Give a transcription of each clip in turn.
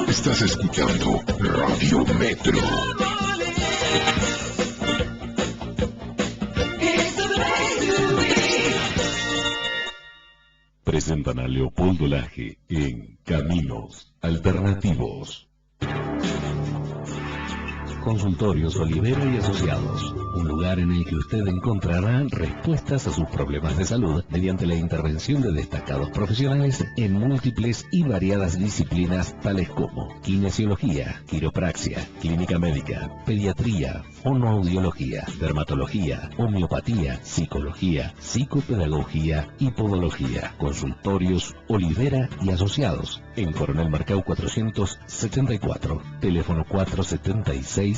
Estás escuchando Radio Metro. Presentan a Leopoldo Laje en Caminos Alternativos. Consultorios Olivera y Asociados, un lugar en el que usted encontrará respuestas a sus problemas de salud mediante la intervención de destacados profesionales en múltiples y variadas disciplinas tales como kinesiología, quiropraxia, clínica médica, pediatría, fonoaudiología, dermatología, homeopatía, psicología, psicopedagogía y podología. Consultorios Olivera y Asociados, en Coronel Marcau 474, teléfono 476-630.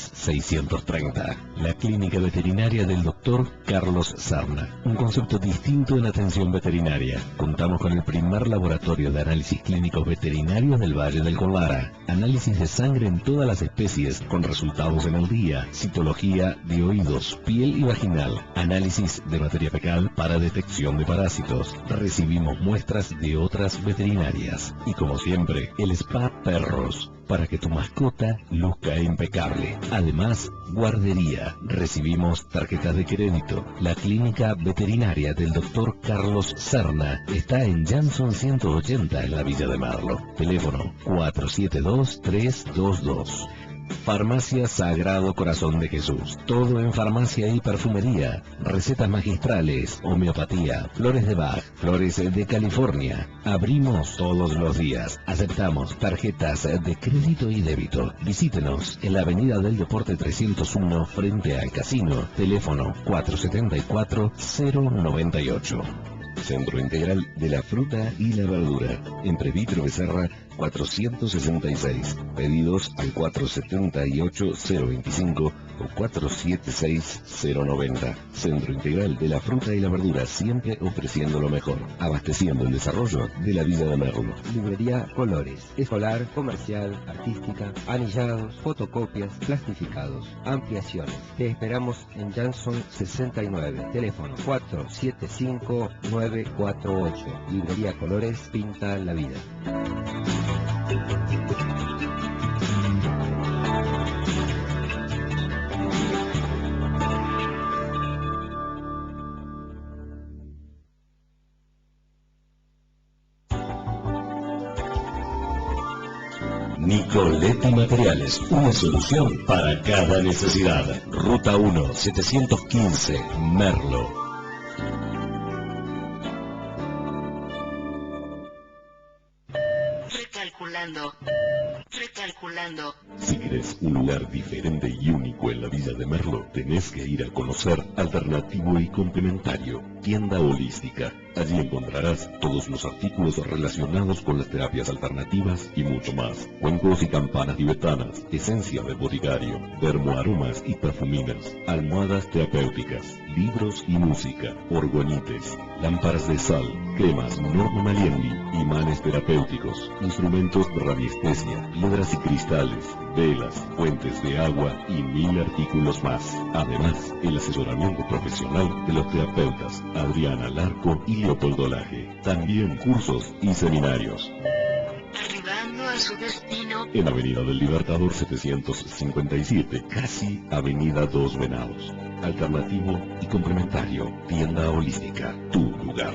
La clínica veterinaria del Dr. Carlos Sarna, un concepto distinto en atención veterinaria. Contamos con el primer laboratorio de análisis clínicos veterinarios del Valle del Collara. Análisis de sangre en todas las especies con resultados en el día. Citología de oídos, piel y vaginal. Análisis de materia fecal para detección de parásitos. Recibimos muestras de otras veterinarias. Y como siempre, el spa perros, para que tu mascota luzca impecable. Además, guardería. Recibimos tarjetas de crédito. La clínica veterinaria del Dr. Carlos Serna está en Jansson 180 en la Villa de Merlo. Teléfono 472-322. Farmacia Sagrado Corazón de Jesús. Todo en farmacia y perfumería. Recetas magistrales, homeopatía, flores de Bach, flores de California. Abrimos todos los días. Aceptamos tarjetas de crédito y débito. Visítenos en la Avenida del Deporte 301 frente al casino. Teléfono 474-098. Centro Integral de la Fruta y la Verdura. Entre Vitro Becerra 466. Pedidos al 478-025 o 476-090. Centro Integral de la Fruta y la Verdura, siempre ofreciendo lo mejor, abasteciendo el desarrollo de la vida de Merlo. Librería Colores, escolar, comercial, artística, anillados, fotocopias, plastificados, ampliaciones. Te esperamos en Jansson 69, teléfono 475-948. Librería Colores, pinta la vida. Nicoletti Materiales, una solución para cada necesidad. Ruta 1, 715, Merlo. Recalculando. Si querés un lugar diferente y único en la Villa de Merlo, tenés que ir a conocer Alternativo y Complementario, tienda holística. Allí encontrarás todos los artículos relacionados con las terapias alternativas y mucho más. Cuencos y campanas tibetanas, esencia de boticario, dermoaromas y perfuminas, almohadas terapéuticas, libros y música, orgonites, lámparas de sal, cremas Norma Malienli, imanes terapéuticos, instrumentos de radiestesia, piedras y cristales, velas, fuentes de agua y 1000 artículos más. Además, el asesoramiento profesional de los terapeutas Adriana Larco y Leopoldo Laje. También cursos y seminarios. Arribando a su destino En Avenida del Libertador 757, casi Avenida Dos Venados. Alternativo y complementario, tienda holística, tu lugar.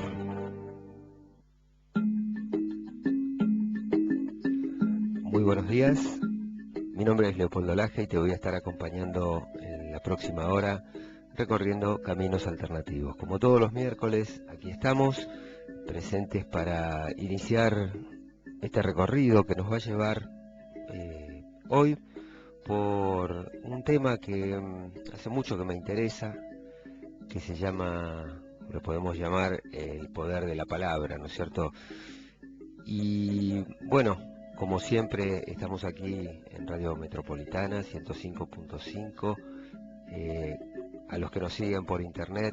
Muy buenos días, mi nombre es Leopoldo Laje y te voy a estar acompañando en la próxima hora recorriendo caminos alternativos. Como todos los miércoles, aquí estamos presentes para iniciar este recorrido que nos va a llevar hoy por un tema que hace mucho que me interesa, que se llama, lo podemos llamar el poder de la palabra, ¿no es cierto? Y bueno, como siempre estamos aquí en Radio Metropolitana 105.5, a los que nos siguen por internet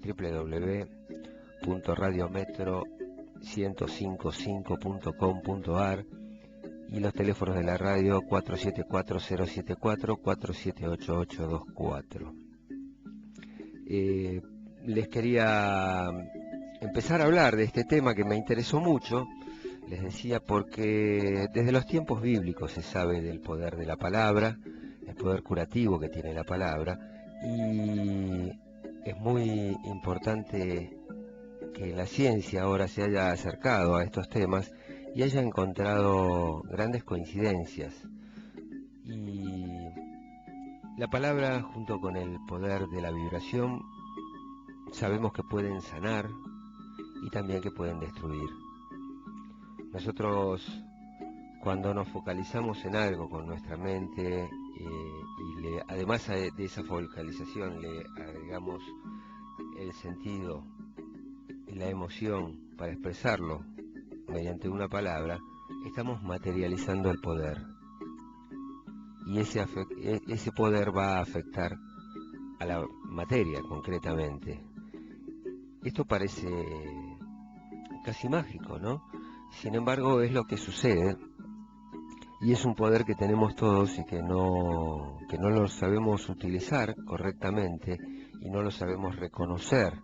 www.radiometro1055.com.ar y los teléfonos de la radio 474-074, 478-824. Les quería empezar a hablar de este tema que me interesó mucho, les decía, porque desde los tiempos bíblicos se sabe del poder de la palabra, el poder curativo que tiene la palabra, y es muy importante que la ciencia ahora se haya acercado a estos temas y haya encontrado grandes coincidencias. Y la palabra, junto con el poder de la vibración, sabemos que pueden sanar y también que pueden destruir. Nosotros, cuando nos focalizamos en algo con nuestra mente además de esa focalización le agregamos el sentido y la emoción para expresarlo mediante una palabra, estamos materializando el poder. Y ese poder va a afectar a la materia concretamente. Esto parece casi mágico, ¿no? Sin embargo, es lo que sucede, y es un poder que tenemos todos y que no lo sabemos utilizar correctamente y no lo sabemos reconocer.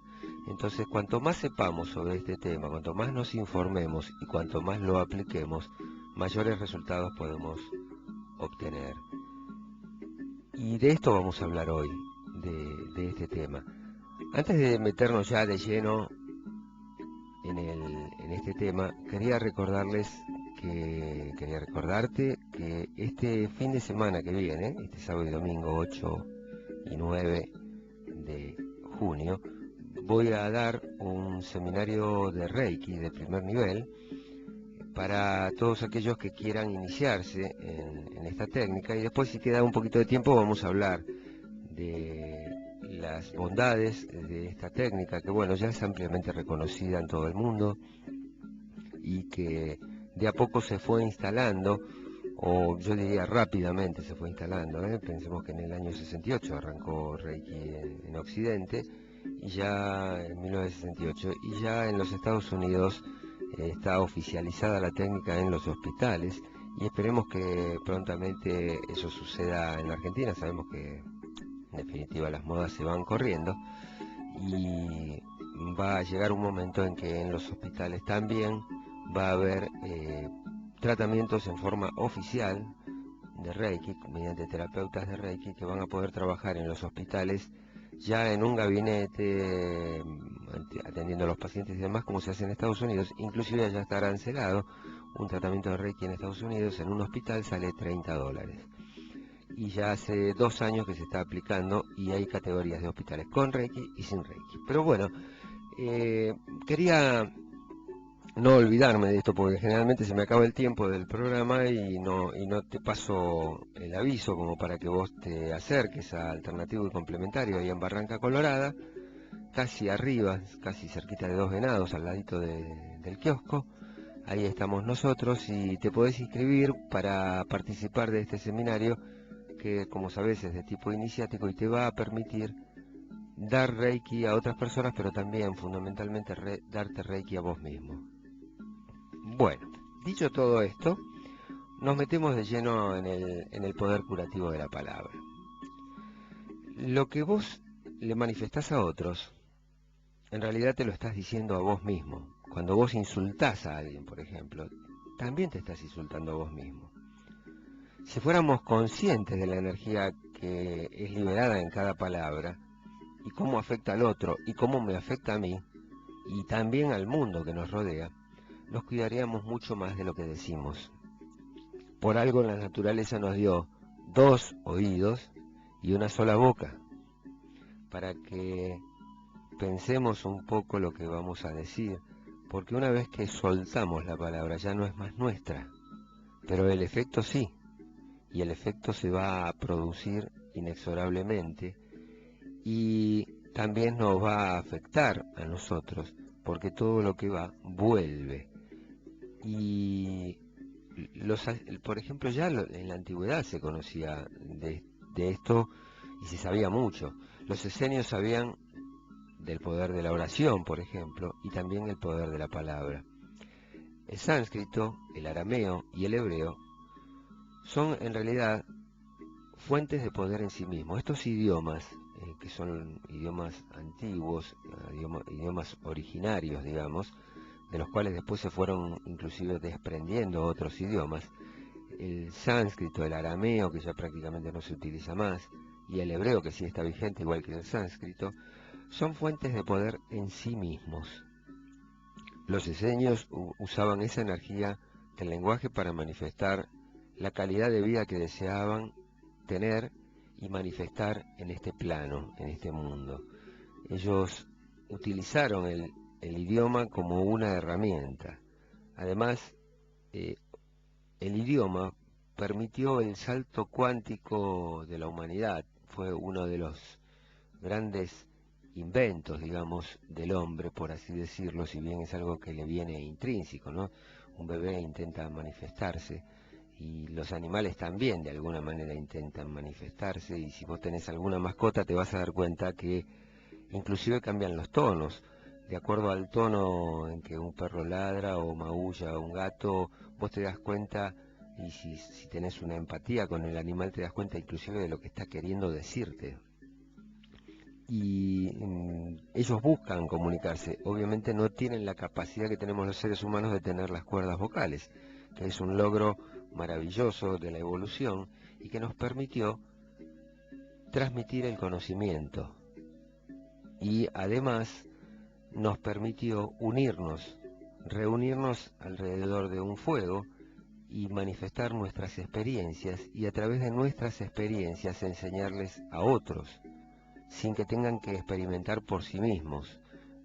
Entonces, cuanto más sepamos sobre este tema, cuanto más nos informemos y cuanto más lo apliquemos, mayores resultados podemos obtener. Y de esto vamos a hablar hoy, de este tema. Antes de meternos ya de lleno en este tema, quería recordarte que este fin de semana que viene, este sábado y domingo 8 y 9 de junio, voy a dar un seminario de Reiki de primer nivel para todos aquellos que quieran iniciarse en esta técnica, y después, si queda un poquito de tiempo, vamos a hablar de las bondades de esta técnica, que bueno, ya es ampliamente reconocida en todo el mundo y que de a poco se fue instalando, o yo diría rápidamente se fue instalando, Pensemos que en el año 68 arrancó Reiki en Occidente, y ya en 1968, y ya en los Estados Unidos está oficializada la técnica en los hospitales, y esperemos que prontamente eso suceda en la Argentina. Sabemos que en definitiva las modas se van corriendo, y va a llegar un momento en que en los hospitales también va a haber tratamientos en forma oficial de Reiki, mediante terapeutas de Reiki, que van a poder trabajar en los hospitales ya en un gabinete, atendiendo a los pacientes y demás, como se hace en Estados Unidos. Inclusive ya está arancelado un tratamiento de Reiki en Estados Unidos, en un hospital sale $30. Y ya hace 2 años que se está aplicando, y hay categorías de hospitales con Reiki y sin Reiki. Pero bueno, quería no olvidarme de esto, porque generalmente se me acaba el tiempo del programa y no te paso el aviso como para que vos te acerques a Alternativo y Complementario, ahí en Barranca Colorada, casi arriba, casi cerquita de Dos Venados, al ladito del kiosco. Ahí estamos nosotros, y te podés inscribir para participar de este seminario, que como sabés es de tipo iniciático y te va a permitir dar Reiki a otras personas, pero también fundamentalmente darte Reiki a vos mismo. Bueno, dicho todo esto, nos metemos de lleno en el poder curativo de la palabra. Lo que vos le manifestás a otros, en realidad te lo estás diciendo a vos mismo. Cuando vos insultás a alguien, por ejemplo, también te estás insultando a vos mismo. Si fuéramos conscientes de la energía que es liberada en cada palabra, y cómo afecta al otro, y cómo me afecta a mí, y también al mundo que nos rodea, nos cuidaríamos mucho más de lo que decimos. Por algo la naturaleza nos dio 2 oídos y una sola boca, para que pensemos un poco lo que vamos a decir, porque una vez que soltamos la palabra ya no es más nuestra, pero el efecto sí, y el efecto se va a producir inexorablemente, y también nos va a afectar a nosotros, porque todo lo que va vuelve. Y por ejemplo, ya en la antigüedad se conocía de esto, y se sabía mucho. Los esenios sabían del poder de la oración, por ejemplo, y también el poder de la palabra. El sánscrito, el arameo y el hebreo son en realidad fuentes de poder en sí mismos. Estos idiomas que son idiomas antiguos, idiomas originarios, digamos, de los cuales después se fueron inclusive desprendiendo otros idiomas. El sánscrito, el arameo, que ya prácticamente no se utiliza más, y el hebreo, que sí está vigente igual que el sánscrito, son fuentes de poder en sí mismos. Los esenios usaban esa energía del lenguaje para manifestar la calidad de vida que deseaban tener y manifestar en este plano, en este mundo. Ellos utilizaron el idioma como una herramienta. Además, el idioma permitió el salto cuántico de la humanidad. Fue uno de los grandes inventos, digamos, del hombre, por así decirlo, si bien es algo que le viene intrínseco, ¿no? Un bebé intenta manifestarse y los animales también de alguna manera intentan manifestarse, y si vos tenés alguna mascota te vas a dar cuenta que inclusive cambian los tonos. De acuerdo al tono en que un perro ladra o maulla o un gato, vos te das cuenta, y si tenés una empatía con el animal te das cuenta inclusive de lo que está queriendo decirte. Y ellos buscan comunicarse. Obviamente no tienen la capacidad que tenemos los seres humanos de tener las cuerdas vocales, que es un logro maravilloso de la evolución y que nos permitió transmitir el conocimiento. Y además nos permitió unirnos, reunirnos alrededor de un fuego y manifestar nuestras experiencias, y a través de nuestras experiencias enseñarles a otros, sin que tengan que experimentar por sí mismos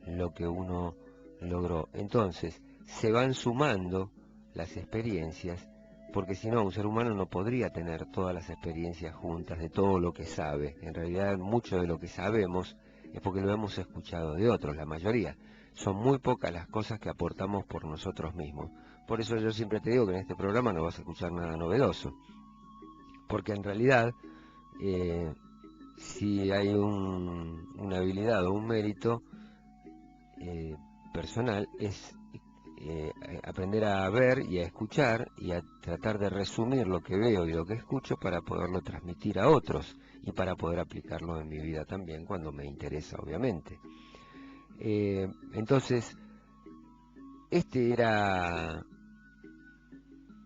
lo que uno logró. Entonces, se van sumando las experiencias, porque si no, un ser humano no podría tener todas las experiencias juntas de todo lo que sabe. En realidad, mucho de lo que sabemos es porque lo hemos escuchado de otros, la mayoría. Son muy pocas las cosas que aportamos por nosotros mismos. Por eso yo siempre te digo que en este programa no vas a escuchar nada novedoso, porque en realidad, si hay una habilidad o un mérito personal, es aprender a ver y a escuchar y a tratar de resumir lo que veo y lo que escucho para poderlo transmitir a otros y para poder aplicarlo en mi vida también cuando me interesa, obviamente. Entonces, este era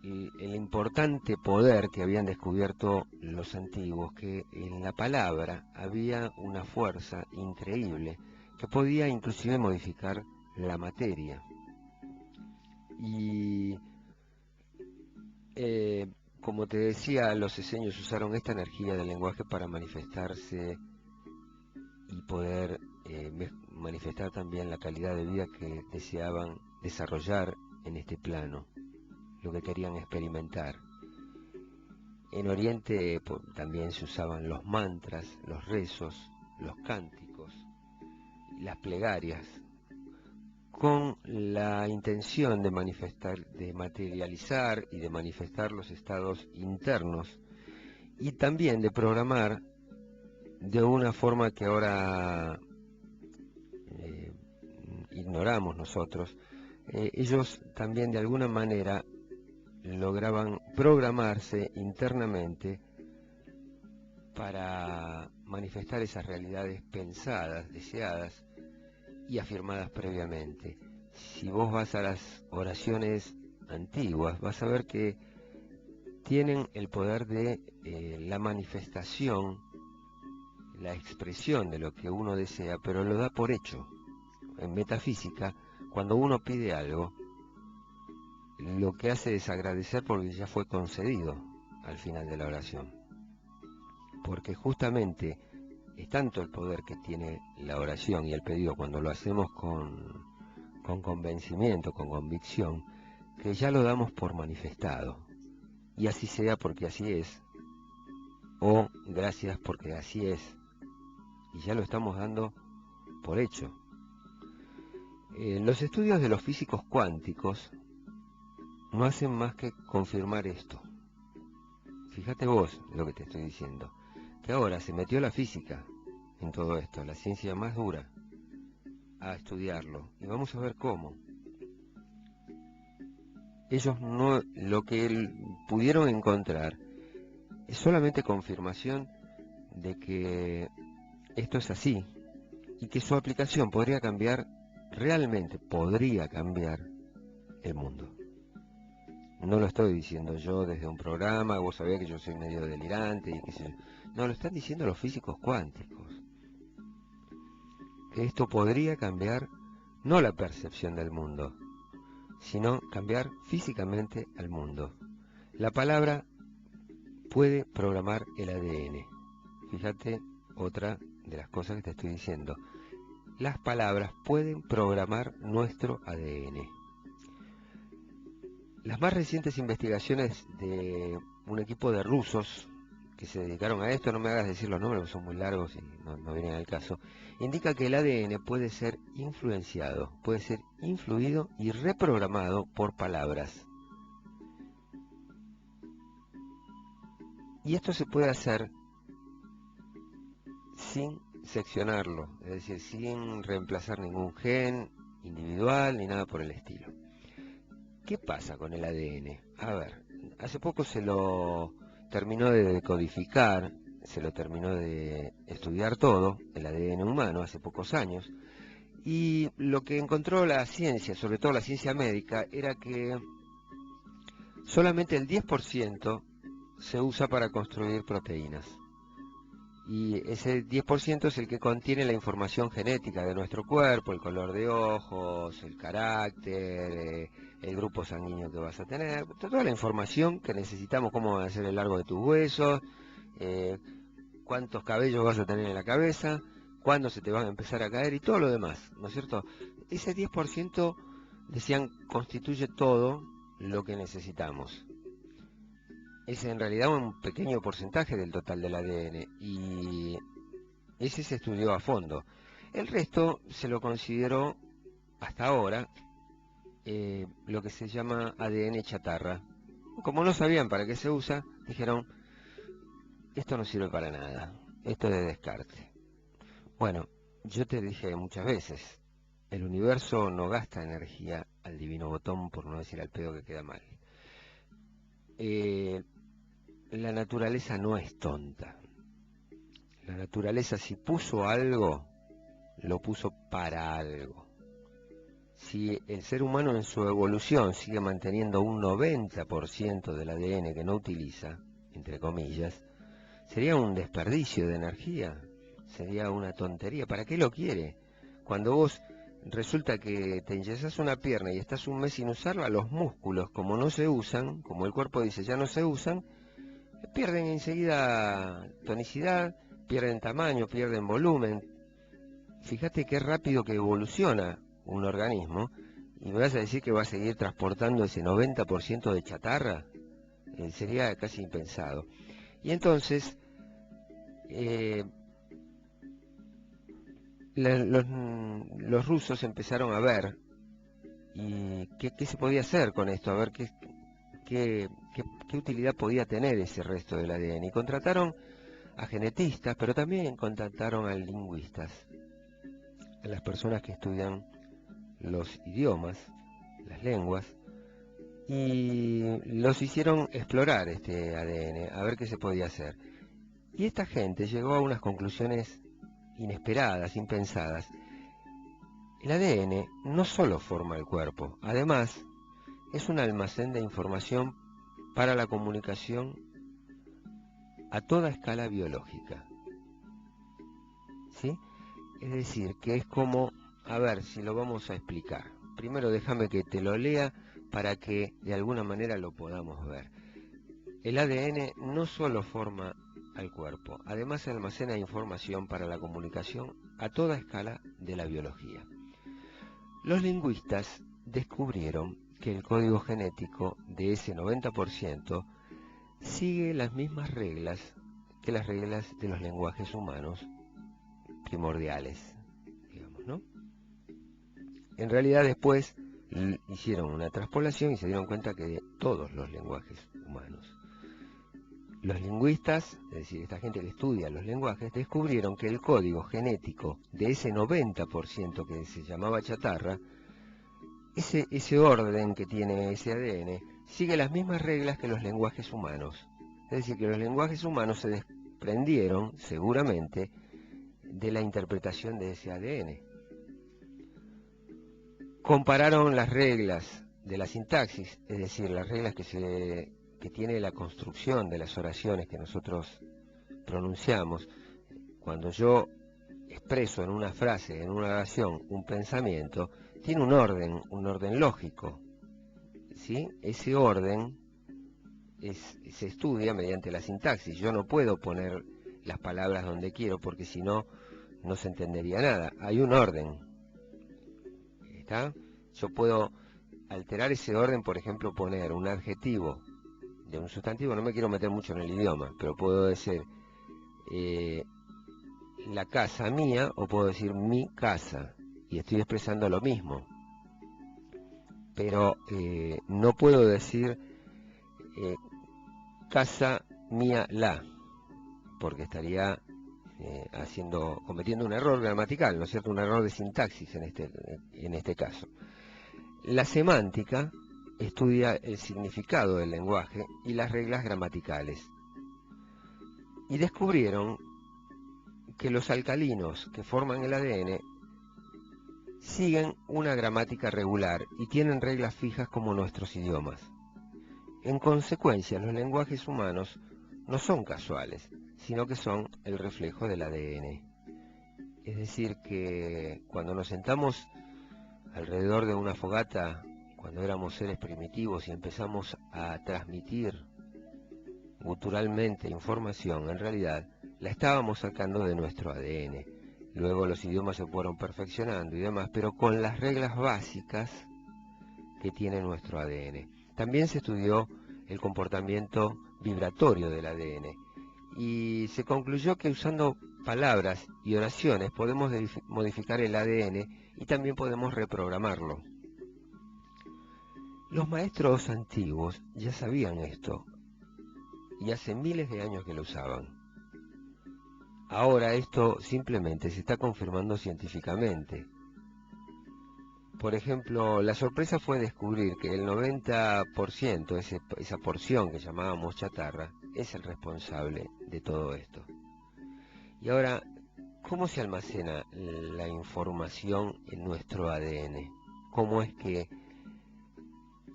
el importante poder que habían descubierto los antiguos, que en la palabra había una fuerza increíble que podía inclusive modificar la materia. Y como te decía, los esenios usaron esta energía del lenguaje para manifestarse y poder manifestar también la calidad de vida que deseaban desarrollar en este plano, lo que querían experimentar. En Oriente también se usaban los mantras, los rezos, los cánticos, las plegarias, con la intención de manifestar, de materializar y de manifestar los estados internos, y también de programar de una forma que ahora ignoramos nosotros. Ellos también de alguna manera lograban programarse internamente para manifestar esas realidades pensadas, deseadas y afirmadas previamente. Si vos vas a las oraciones antiguas, vas a ver que tienen el poder de la manifestación, la expresión de lo que uno desea, pero lo da por hecho. En metafísica, cuando uno pide algo, lo que hace es agradecer porque ya fue concedido al final de la oración. Porque justamente es tanto el poder que tiene la oración y el pedido cuando lo hacemos con convencimiento, con convicción, que ya lo damos por manifestado. Y así sea porque así es, o gracias porque así es, y ya lo estamos dando por hecho. Los estudios de los físicos cuánticos no hacen más que confirmar esto. Fíjate vos lo que te estoy diciendo, que ahora se metió la física en todo esto, la ciencia más dura, a estudiarlo, y vamos a ver cómo. Ellos no, lo que pudieron encontrar es solamente confirmación de que esto es así y que su aplicación podría cambiar, realmente podría cambiar el mundo. No lo estoy diciendo yo desde un programa, vos sabés que yo soy medio delirante y qué sé yo. No, lo están diciendo los físicos cuánticos. Que esto podría cambiar no la percepción del mundo, sino cambiar físicamente al mundo. La palabra puede programar el ADN. Fíjate, otra de las cosas que te estoy diciendo. Las palabras pueden programar nuestro ADN. Las más recientes investigaciones de un equipo de rusos que se dedicaron a esto, no me hagas decir los nombres, son muy largos y no vienen al caso, indica que el ADN puede ser influenciado, puede ser influido y reprogramado por palabras. Y esto se puede hacer sin seccionarlo, es decir, sin reemplazar ningún gen individual ni nada por el estilo. ¿Qué pasa con el ADN? A ver, hace poco se lo terminó de decodificar, se lo terminó de estudiar todo, el ADN humano, hace pocos años, y lo que encontró la ciencia, sobre todo la ciencia médica, era que solamente el 10% se usa para construir proteínas. Y ese 10% es el que contiene la información genética de nuestro cuerpo, el color de ojos, el carácter, el grupo sanguíneo que vas a tener, toda la información que necesitamos, cómo va a ser el largo de tus huesos, cuántos cabellos vas a tener en la cabeza, cuándo se te van a empezar a caer y todo lo demás, ¿no es cierto? Ese 10%, decían, constituye todo lo que necesitamos. Es en realidad un pequeño porcentaje del total del ADN y ese se estudió a fondo. El resto se lo consideró hasta ahora lo que se llama ADN chatarra. Como no sabían para qué se usa, dijeron, esto no sirve para nada, esto es de descarte. Bueno, yo te dije muchas veces, el universo no gasta energía al divino botón, por no decir al pedo que queda mal. La naturaleza no es tonta. La naturaleza, si puso algo, lo puso para algo. Si el ser humano en su evolución sigue manteniendo un 90% del ADN que no utiliza, entre comillas, sería un desperdicio de energía, sería una tontería. ¿Para qué lo quiere? Cuando vos resulta que te enyesás una pierna y estás un mes sin usarla, los músculos, como no se usan, como el cuerpo dice ya no se usan, pierden enseguida tonicidad, pierden tamaño, pierden volumen. Fíjate qué rápido que evoluciona un organismo y me vas a decir que va a seguir transportando ese 90% de chatarra. Sería casi impensado. Y entonces los rusos empezaron a ver y qué se podía hacer con esto, a ver qué utilidad podía tener ese resto del ADN. Y contrataron a genetistas, pero también contrataron a lingüistas, a las personas que estudian los idiomas, las lenguas, y los hicieron explorar este ADN, a ver qué se podía hacer. Y esta gente llegó a unas conclusiones inesperadas, impensadas. El ADN no solo forma el cuerpo, además es un almacén de información para la comunicación a toda escala biológica. ¿Sí? Es decir, que es como, a ver si lo vamos a explicar. Primero déjame que te lo lea para que de alguna manera lo podamos ver. El ADN no solo forma al cuerpo, además almacena información para la comunicación a toda escala de la biología. Los lingüistas descubrieron que el código genético de ese 90% sigue las mismas reglas que las reglas de los lenguajes humanos primordiales, digamos, ¿no? En realidad después hicieron una traspolación y se dieron cuenta que de todos los lenguajes humanos. Los lingüistas, es decir, esta gente que estudia los lenguajes, descubrieron que el código genético de ese 90% que se llamaba chatarra, ese orden que tiene ese ADN, sigue las mismas reglas que los lenguajes humanos. Es decir, que los lenguajes humanos se desprendieron, seguramente, de la interpretación de ese ADN. Compararon las reglas de la sintaxis, es decir, las reglas que tiene la construcción de las oraciones que nosotros pronunciamos. Cuando yo expreso en una frase, en una oración, un pensamiento, tiene un orden lógico, ¿sí? Ese orden se estudia mediante la sintaxis. Yo no puedo poner las palabras donde quiero porque si no, no se entendería nada. Hay un orden, ¿está? Yo puedo alterar ese orden, por ejemplo, poner un adjetivo de un sustantivo, no me quiero meter mucho en el idioma, pero puedo decir la casa mía, o puedo decir mi casa, y estoy expresando lo mismo. Pero no puedo decir casa mía la, porque estaría cometiendo un error gramatical, ¿no es cierto? Un error de sintaxis en este caso. La semántica estudia el significado del lenguaje y las reglas gramaticales. Y descubrieron que los alcalinos que forman el ADN siguen una gramática regular y tienen reglas fijas como nuestros idiomas. En consecuencia, los lenguajes humanos no son casuales, sino que son el reflejo del ADN. Es decir, que cuando nos sentamos alrededor de una fogata, cuando éramos seres primitivos y empezamos a transmitir guturalmente información, en realidad la estábamos sacando de nuestro ADN. Luego los idiomas se fueron perfeccionando y demás, pero con las reglas básicas que tiene nuestro ADN. También se estudió el comportamiento vibratorio del ADN y se concluyó que usando palabras y oraciones podemos modificar el ADN y también podemos reprogramarlo. Los maestros antiguos ya sabían esto y hace miles de años que lo usaban. Ahora esto simplemente se está confirmando científicamente. Por ejemplo, la sorpresa fue descubrir que el 90%, esa porción que llamábamos chatarra, es el responsable de todo esto. Y ahora, ¿cómo se almacena la información en nuestro ADN? ¿Cómo es que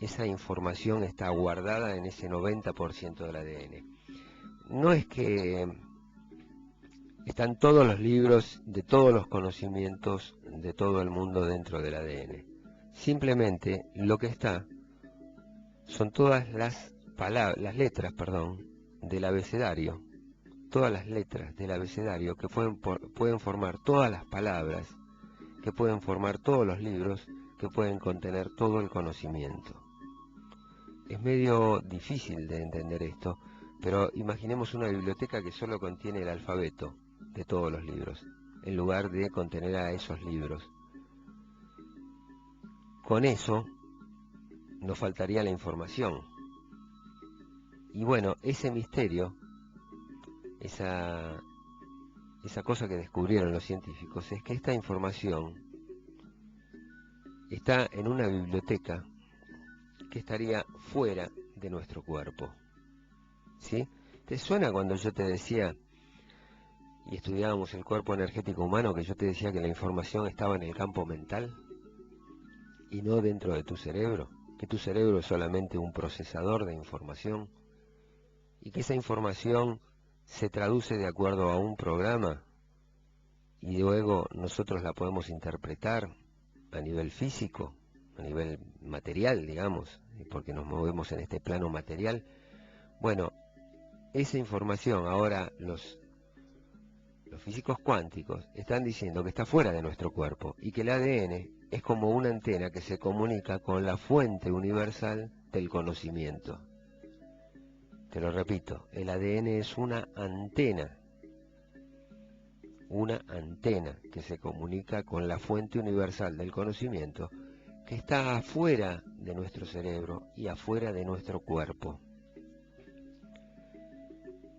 esa información está guardada en ese 90% del ADN? No es que están todos los libros de todos los conocimientos de todo el mundo dentro del ADN. Simplemente lo que está son todas las letras, del abecedario. Todas las letras del abecedario que pueden formar todas las palabras, que pueden formar todos los libros, que pueden contener todo el conocimiento. Es medio difícil de entender esto, pero imaginemos una biblioteca que solo contiene el alfabeto de todos los libros, en lugar de contener a esos libros. Con eso nos faltaría la información. Y bueno, ese misterio, esa cosa que descubrieron los científicos, es que esta información está en una biblioteca que estaría fuera de nuestro cuerpo. ¿Sí? ¿Te suena cuando yo te decía, y estudiábamos el cuerpo energético humano, que yo te decía que la información estaba en el campo mental y no dentro de tu cerebro? Que tu cerebro es solamente un procesador de información y que esa información se traduce de acuerdo a un programa y luego nosotros la podemos interpretar a nivel físico, a nivel material, digamos, porque nos movemos en este plano material. Bueno, esa información ahora los físicos cuánticos están diciendo que está fuera de nuestro cuerpo y que el ADN es como una antena que se comunica con la fuente universal del conocimiento. Te lo repito, el ADN es una antena que se comunica con la fuente universal del conocimiento que está afuera de nuestro cerebro y afuera de nuestro cuerpo.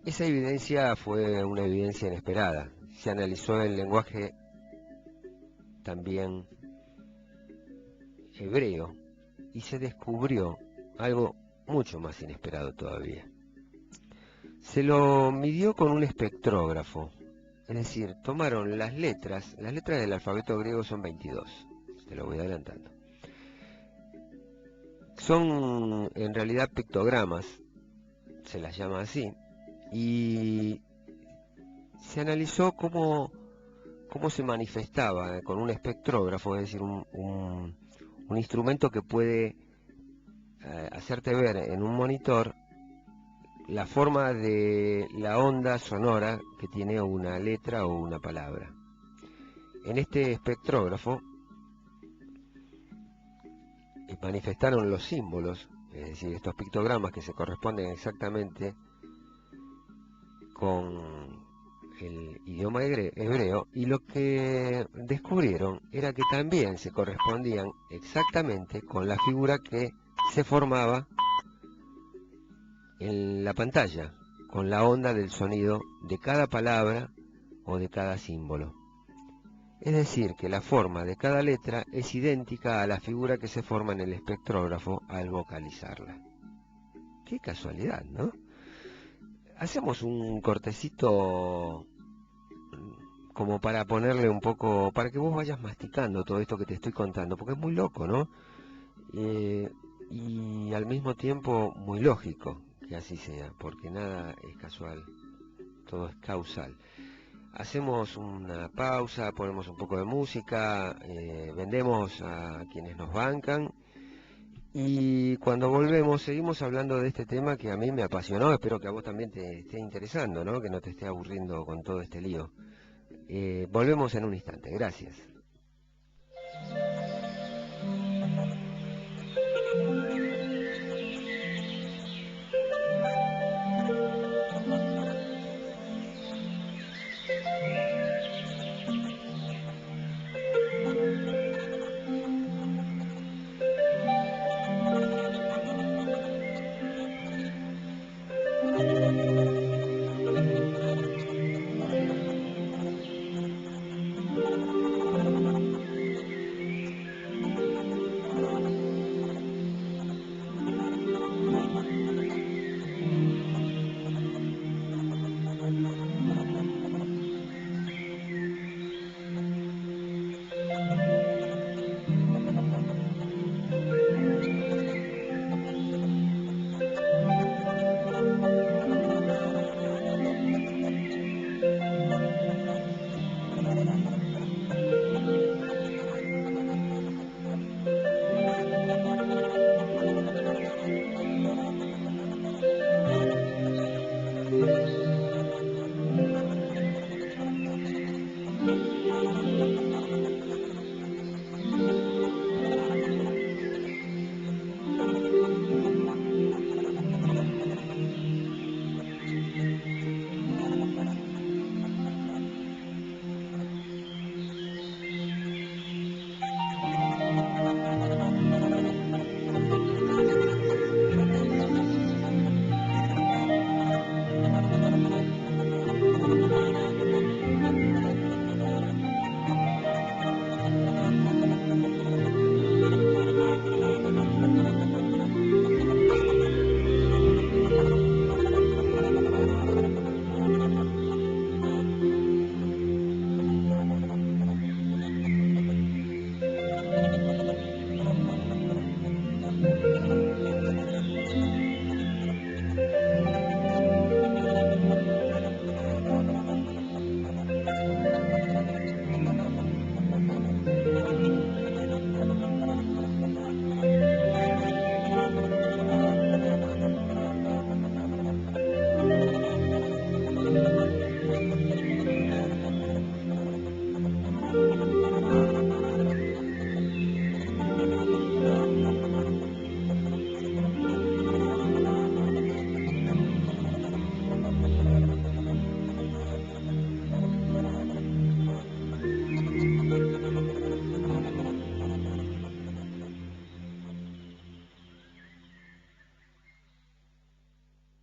Esa evidencia fue una evidencia inesperada. Se analizó el lenguaje también hebreo y se descubrió algo mucho más inesperado todavía. Se lo midió con un espectrógrafo. Es decir, tomaron las letras del alfabeto griego son 22, te lo voy adelantando. Son en realidad pictogramas, se las llama así, y se analizó cómo se manifestaba con un espectrógrafo, es decir, un instrumento que puede hacerte ver en un monitor la forma de la onda sonora que tiene una letra o una palabra. En este espectrógrafo manifestaron los símbolos, es decir, estos pictogramas que se corresponden exactamente con el idioma hebreo, y lo que descubrieron era que también se correspondían exactamente con la figura que se formaba en la pantalla, con la onda del sonido de cada palabra o de cada símbolo. Es decir, que la forma de cada letra es idéntica a la figura que se forma en el espectrógrafo al vocalizarla. Qué casualidad, ¿no? Hacemos un cortecito como para ponerle un poco, para que vos vayas masticando todo esto que te estoy contando, porque es muy loco, ¿no? Y al mismo tiempo muy lógico que así sea, porque nada es casual, todo es causal. Hacemos una pausa, ponemos un poco de música, vendemos a quienes nos bancan, y cuando volvemos seguimos hablando de este tema que a mí me apasionó. Espero que a vos también te esté interesando, ¿no? Que no te esté aburriendo con todo este lío. Volvemos en un instante, gracias.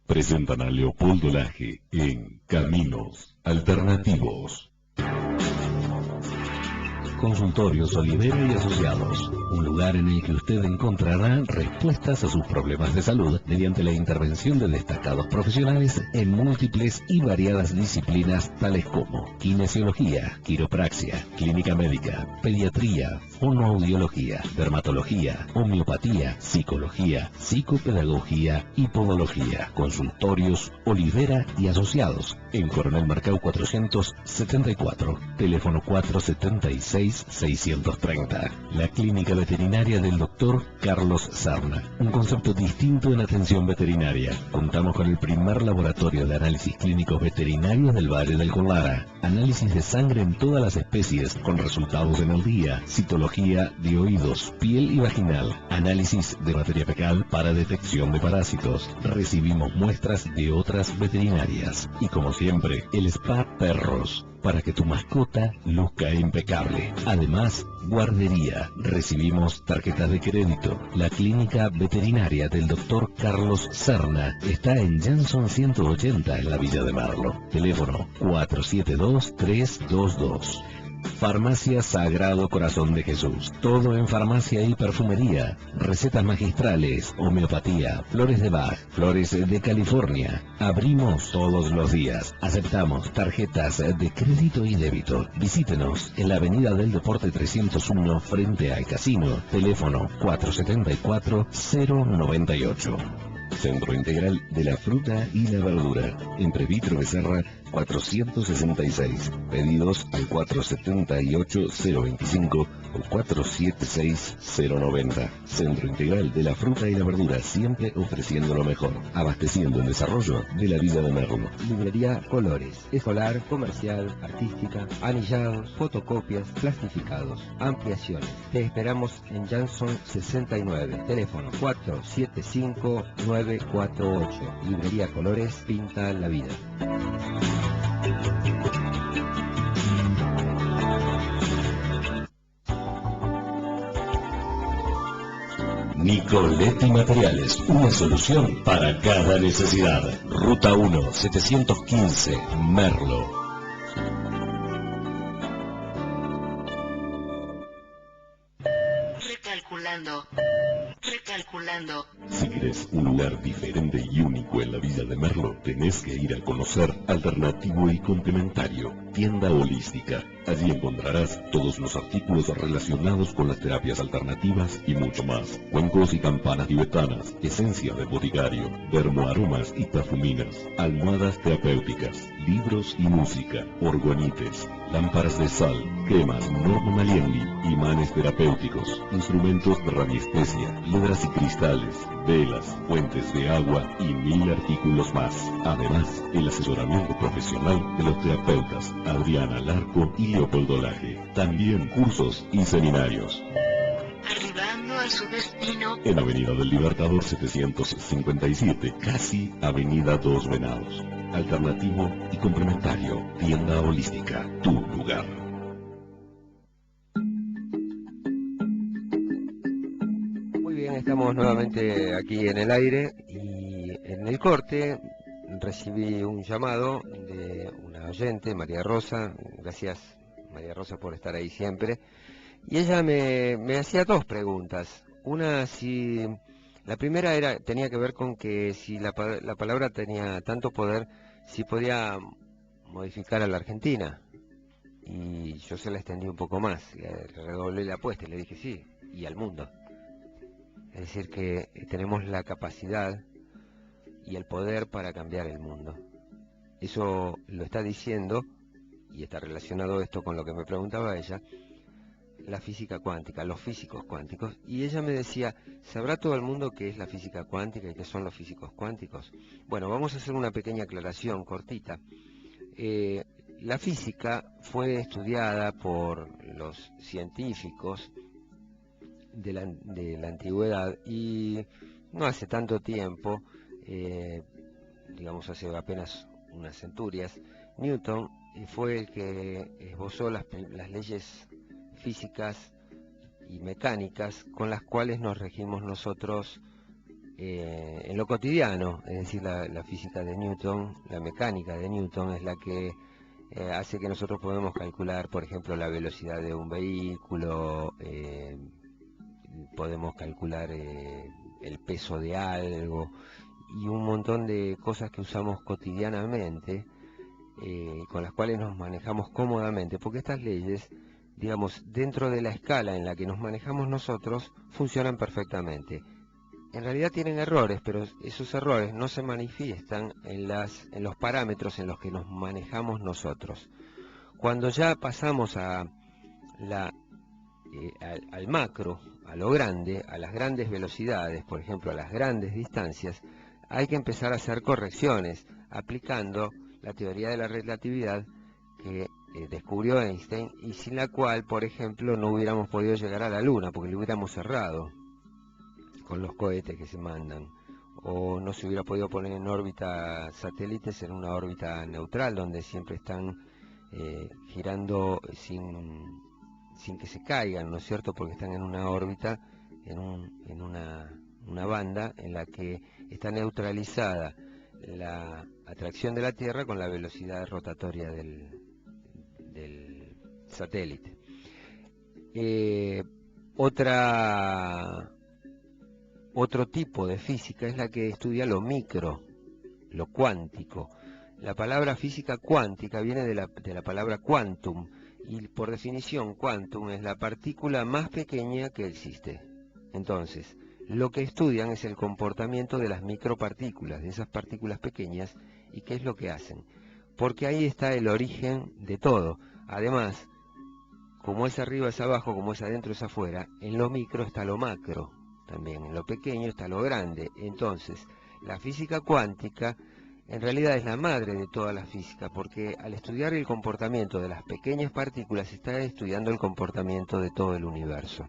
Presentan a Leopoldo Laje en Caminos Alternativos. Consultorios Olivera y Asociados, un lugar en el que usted encontrará respuestas a sus problemas de salud mediante la intervención de destacados profesionales en múltiples y variadas disciplinas tales como kinesiología, quiropraxia, clínica médica, pediatría, fonoaudiología, dermatología, homeopatía, psicología, psicopedagogía y podología. Consultorios Olivera y Asociados, en Coronel Marcau 474, teléfono 476-630. La clínica veterinaria del Dr. Carlos Serna, un concepto distinto en atención veterinaria. Contamos con el primer laboratorio de análisis clínicos veterinarios del Valle del Colara. Análisis de sangre en todas las especies con resultados en el día. Citología de oídos, piel y vaginal. Análisis de materia fecal para detección de parásitos. Recibimos muestras de otras veterinarias. Y como siempre, el spa perros, para que tu mascota luzca impecable. Además, guardería. Recibimos tarjetas de crédito. La clínica veterinaria del Dr. Carlos Serna está en Jansson 180 en la Villa de Merlo. Teléfono 472-322. Farmacia Sagrado Corazón de Jesús. Todo en farmacia y perfumería. Recetas magistrales, homeopatía, flores de Bach, flores de California. Abrimos todos los días. Aceptamos tarjetas de crédito y débito. Visítenos en la Avenida del Deporte 301 frente al casino. Teléfono 474-098. Centro Integral de la Fruta y la Verdura, entre Vitro Becerra 466. Pedidos al 478-025 o 476-090. Centro Integral de la Fruta y la Verdura, siempre ofreciendo lo mejor, abasteciendo el desarrollo de la Villa de Merlo. Librería Colores, escolar, comercial, artística, anillados, fotocopias, plastificados, ampliaciones. Te esperamos en Jansson 69, teléfono 475-948. Librería Colores, pinta la vida. Nicoletti Materiales, una solución para cada necesidad. Ruta 1, 715, Merlo. Recalculando. Si querés un lugar diferente y único en la Villa de Merlo, tenés que ir a conocer Alternativo y Complementario, tienda holística. Allí encontrarás todos los artículos relacionados con las terapias alternativas y mucho más. Cuencos y campanas tibetanas, esencia de boticario, dermoaromas y perfuminas, almohadas terapéuticas, libros y música, orgonites, lámparas de sal, cremas Norma Maliengui, imanes terapéuticos, instrumentos de radiestesia, piedras y cristales, velas, fuentes de agua y 1000 artículos más. Además, el asesoramiento profesional de los terapeutas Adriana Larco y Leopoldo Laje. También cursos y seminarios. Arribando a su destino. En Avenida del Libertador 757, casi Avenida Dos Venados. Alternativo y complementario, tienda holística, tu lugar. Muy bien, estamos nuevamente aquí en el aire y en el corte recibí un llamado de una oyente, María Rosa. Gracias, María Rosa, por estar ahí siempre. Y ella me hacía dos preguntas. Una, la primera tenía que ver con que si la palabra tenía tanto poder, si podía modificar a la Argentina. Y yo se la extendí un poco más, le redoblé la apuesta y le dije sí, y al mundo. Es decir, que tenemos la capacidad y el poder para cambiar el mundo. Eso lo está diciendo, y está relacionado esto con lo que me preguntaba ella, la física cuántica, los físicos cuánticos. Y ella me decía, ¿sabrá todo el mundo qué es la física cuántica y qué son los físicos cuánticos? Bueno, vamos a hacer una pequeña aclaración cortita. La física fue estudiada por los científicos de la antigüedad, y no hace tanto tiempo, digamos hace apenas unas centurias, Newton fue el que esbozó las leyes físicas y mecánicas con las cuales nos regimos nosotros en lo cotidiano. Es decir, la física de Newton, la mecánica de Newton es la que hace que nosotros podamos calcular, por ejemplo, la velocidad de un vehículo, podemos calcular el peso de algo y un montón de cosas que usamos cotidianamente, con las cuales nos manejamos cómodamente, porque estas leyes, digamos, dentro de la escala en la que nos manejamos nosotros, funcionan perfectamente. En realidad tienen errores, pero esos errores no se manifiestan en los parámetros en los que nos manejamos nosotros. Cuando ya pasamos al macro, a lo grande, a las grandes velocidades, por ejemplo, a las grandes distancias, hay que empezar a hacer correcciones, aplicando la teoría de la relatividad que descubrió Einstein, y sin la cual, por ejemplo, no hubiéramos podido llegar a la Luna, porque lo hubiéramos cerrado con los cohetes que se mandan, o no se hubiera podido poner en órbita satélites en una órbita neutral, donde siempre están girando sin que se caigan, ¿no es cierto?, porque están en una órbita, en una banda en la que está neutralizada la atracción de la Tierra con la velocidad rotatoria del satélite. Otro tipo de física es la que estudia lo micro, lo cuántico. La palabra física cuántica viene de la palabra quantum, y por definición quantum es la partícula más pequeña que existe. Entonces, lo que estudian es el comportamiento de las micropartículas, de esas partículas pequeñas, y qué es lo que hacen. Porque ahí está el origen de todo. Además, como es arriba es abajo, como es adentro es afuera, en lo micro está lo macro. También en lo pequeño está lo grande. Entonces, la física cuántica en realidad es la madre de toda la física, porque al estudiar el comportamiento de las pequeñas partículas está estudiando el comportamiento de todo el universo.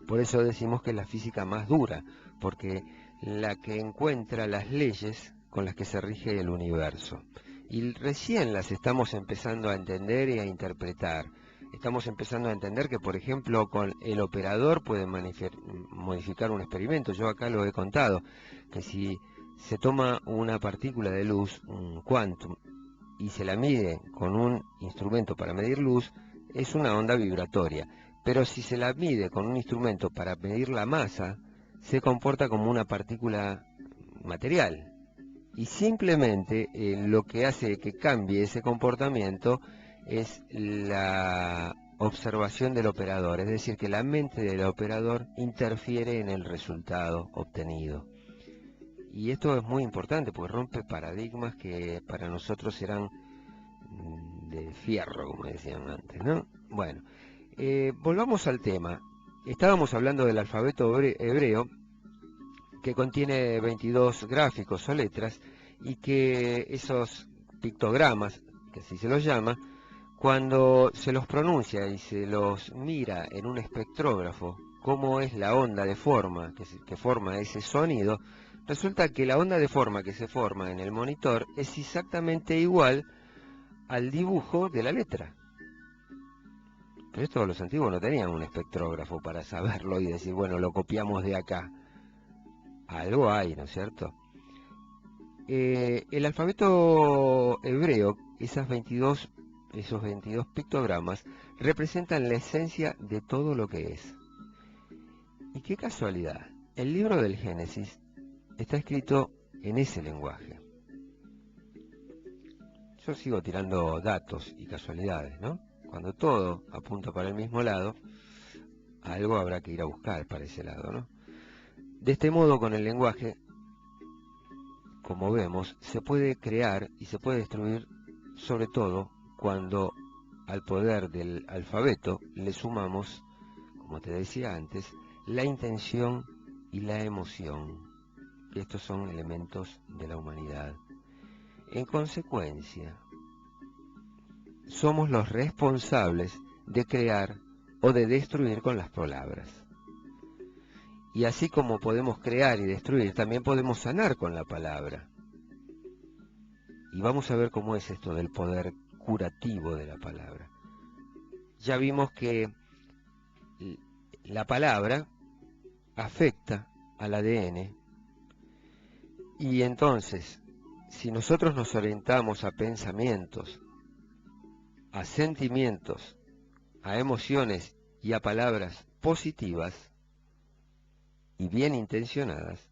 Por eso decimos que es la física más dura, porque la que encuentra las leyes con las que se rige el universo. Y recién las estamos empezando a entender y a interpretar. Estamos empezando a entender que, por ejemplo, con el operador puede modificar un experimento. Yo acá lo he contado, que si se toma una partícula de luz, un quantum, y se la mide con un instrumento para medir luz, es una onda vibratoria. Pero si se la mide con un instrumento para medir la masa, se comporta como una partícula material. Y simplemente lo que hace que cambie ese comportamiento es la observación del operador, es decir, que la mente del operador interfiere en el resultado obtenido. Y esto es muy importante porque rompe paradigmas que para nosotros eran de fierro, como decían antes, ¿no? Bueno, volvamos al tema. Estábamos hablando del alfabeto hebreo, que contiene 22 gráficos o letras, y que esos pictogramas, que así se los llama, cuando se los pronuncia y se los mira en un espectrógrafo, cómo es la onda de forma que forma ese sonido, resulta que la onda de forma que se forma en el monitor es exactamente igual al dibujo de la letra. Pero esto los antiguos no tenían un espectrógrafo para saberlo y decir, bueno, lo copiamos de acá. Algo hay, ¿no es cierto? El alfabeto hebreo, esos 22 pictogramas, representan la esencia de todo lo que es. Y qué casualidad, el libro del Génesis está escrito en ese lenguaje. Yo sigo tirando datos y casualidades, ¿no? Cuando todo apunta para el mismo lado, algo habrá que ir a buscar para ese lado, ¿no? De este modo, con el lenguaje, como vemos, se puede crear y se puede destruir, sobre todo cuando al poder del alfabeto le sumamos, como te decía antes, la intención y la emoción, que estos son elementos de la humanidad. En consecuencia, somos los responsables de crear o de destruir con las palabras. Y así como podemos crear y destruir, también podemos sanar con la palabra. Y vamos a ver cómo es esto del poder curativo de la palabra. Ya vimos que la palabra afecta al ADN, y entonces, si nosotros nos orientamos a pensamientos a sentimientos, a emociones y a palabras positivas y bien intencionadas,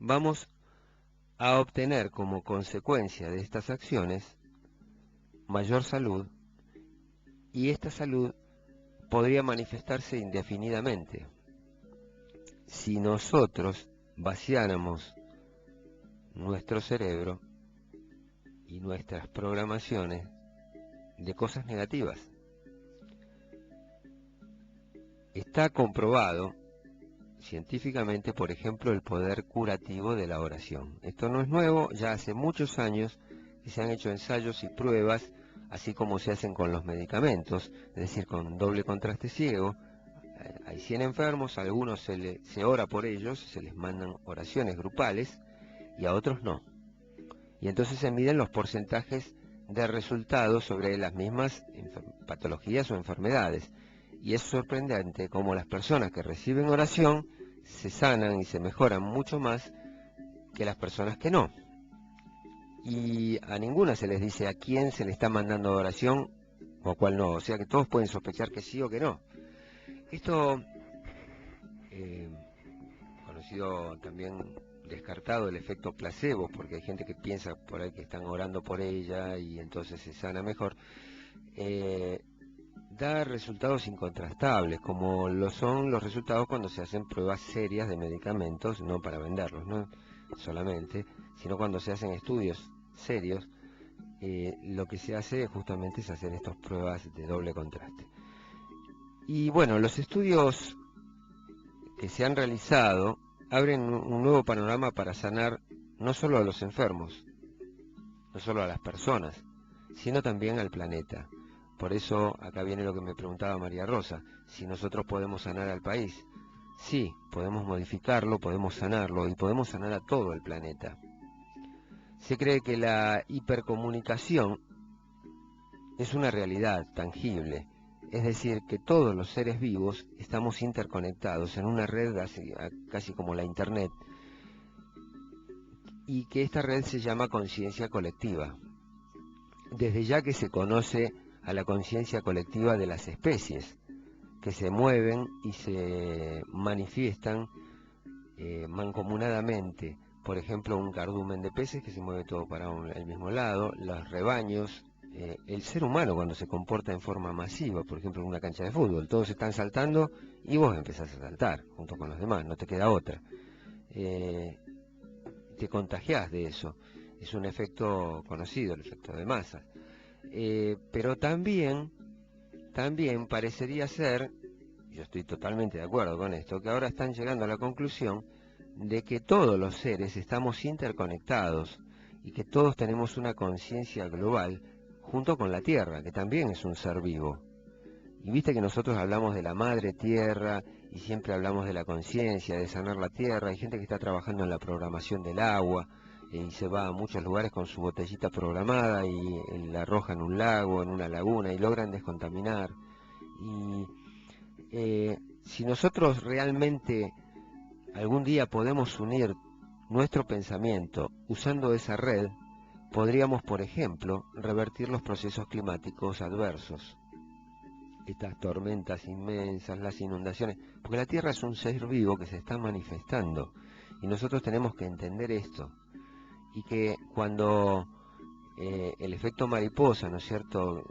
vamos a obtener como consecuencia de estas acciones mayor salud, y esta salud podría manifestarse indefinidamente si nosotros vaciáramos nuestro cerebro y nuestras programaciones de cosas negativas. Está comprobado científicamente, por ejemplo, el poder curativo de la oración. Esto no es nuevo, ya hace muchos años que se han hecho ensayos y pruebas, así como se hacen con los medicamentos, es decir, con doble contraste ciego. Hay 100 enfermos, a algunos se ora por ellos, se les mandan oraciones grupales y a otros no. Y entonces se miden los porcentajes de resultados sobre las mismas patologías o enfermedades. Y es sorprendente cómo las personas que reciben oración se sanan y se mejoran mucho más que las personas que no. Y a ninguna se les dice a quién se le está mandando oración o a cuál no. O sea que todos pueden sospechar que sí o que no. Esto, conocido también, descartado el efecto placebo, porque hay gente que piensa por ahí que están orando por ella y entonces se sana mejor, da resultados incontrastables, como lo son los resultados cuando se hacen pruebas serias de medicamentos, no para venderlos, no solamente, sino cuando se hacen estudios serios. Lo que se hace justamente es hacer estas pruebas de doble contraste. Y bueno, los estudios que se han realizado abren un nuevo panorama para sanar no solo a los enfermos, no solo a las personas, sino también al planeta. Por eso acá viene lo que me preguntaba María Rosa, si nosotros podemos sanar al país. Sí, podemos modificarlo, podemos sanarlo y podemos sanar a todo el planeta. Se cree que la hipercomunicación es una realidad tangible, es decir, que todos los seres vivos estamos interconectados en una red casi como la Internet, y que esta red se llama conciencia colectiva. Desde ya que se conoce a la conciencia colectiva de las especies, que se mueven y se manifiestan mancomunadamente. Por ejemplo, un cardumen de peces que se mueve todo para el mismo lado, los rebaños, el ser humano cuando se comporta en forma masiva, por ejemplo en una cancha de fútbol, todos están saltando y vos empezás a saltar junto con los demás, no te queda otra. Te contagiás de eso, es un efecto conocido, el efecto de masas. Pero también parecería ser, yo estoy totalmente de acuerdo con esto, que ahora están llegando a la conclusión de que todos los seres estamos interconectados y que todos tenemos una conciencia global junto con la Tierra, que también es un ser vivo. Y viste que nosotros hablamos de la madre Tierra y siempre hablamos de la conciencia, de sanar la Tierra. Hay gente que está trabajando en la programación del agua y se va a muchos lugares con su botellita programada y la arroja en un lago, en una laguna y logran descontaminar. Y si nosotros realmente algún día podemos unir nuestro pensamiento usando esa red, podríamos, por ejemplo, revertir los procesos climáticos adversos. Estas tormentas inmensas, las inundaciones, porque la Tierra es un ser vivo que se está manifestando y nosotros tenemos que entender esto, y que cuando el efecto mariposa, ¿no es cierto?,